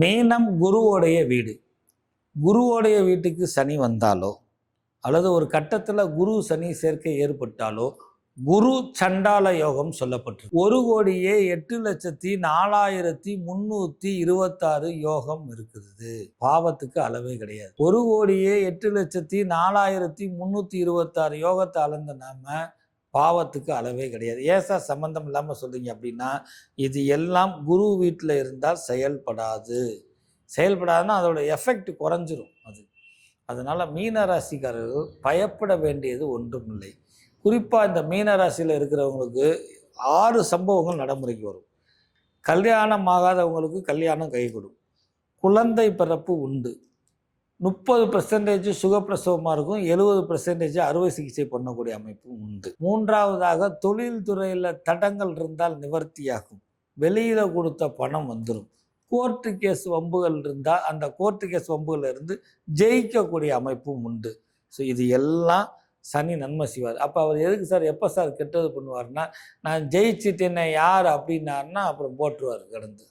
மீனம் குருவோடைய வீடு. குருவோடைய வீட்டுக்கு சனி வந்தாலோ அல்லது ஒரு கட்டத்தில் குரு சனி சேர்க்கை ஏற்பட்டாலோ குரு சண்டால யோகம் சொல்லப்பட்டிருக்கு. 1,08,04,326 யோகம் இருக்குது. பாவத்துக்கு அளவே கிடையாது. 1,08,04,326 யோகத்தை அளந்த நாம பாவத்துக்கு அளவே கிடையாது. ஏன் சார் சம்பந்தம் இல்லாமல் சொல்றீங்க அப்படின்னா, இது எல்லாம் குரு வீட்டில் இருந்தால் செயல்படாதுன்னா அதோட எஃபெக்ட் குறைஞ்சிரும். அதனால மீன ராசிக்காரர்கள் பயப்பட வேண்டியது ஒன்றும் இல்லை. குறிப்பாக இந்த மீன ராசியில் இருக்கிறவங்களுக்கு 6 சம்பவங்கள் நடைமுறைக்கு வரும். கல்யாணம் ஆகாதவங்களுக்கு கல்யாணம் கைகூடும். குழந்தை பிறப்பு உண்டு. 30% சுகப்பிரசவமாக இருக்கும். 70% அறுவை சிகிச்சை பண்ணக்கூடிய அமைப்பும் உண்டு. 3வதாக தொழில் துறையில் தடங்கள் இருந்தால் நிவர்த்தியாகும். வெளியில் கொடுத்த பணம் வந்துடும். கோர்ட்டு கேஸ் வம்புகள் இருந்தால் அந்த கோர்ட்டு கேஸ் வம்புகள் இருந்து ஜெயிக்கக்கூடிய அமைப்பும் உண்டு. ஸோ இது எல்லாம் சனி நன்மை செய்வார். அப்போ அவர் எதுக்கு சார் எப்போ சார் கெட்டது பண்ணுவார்னா, நான் ஜெயிச்சுட்டேன்னே யார் அப்படின்னாருன்னா அப்புறம் போட்டுருவார் கடந்து.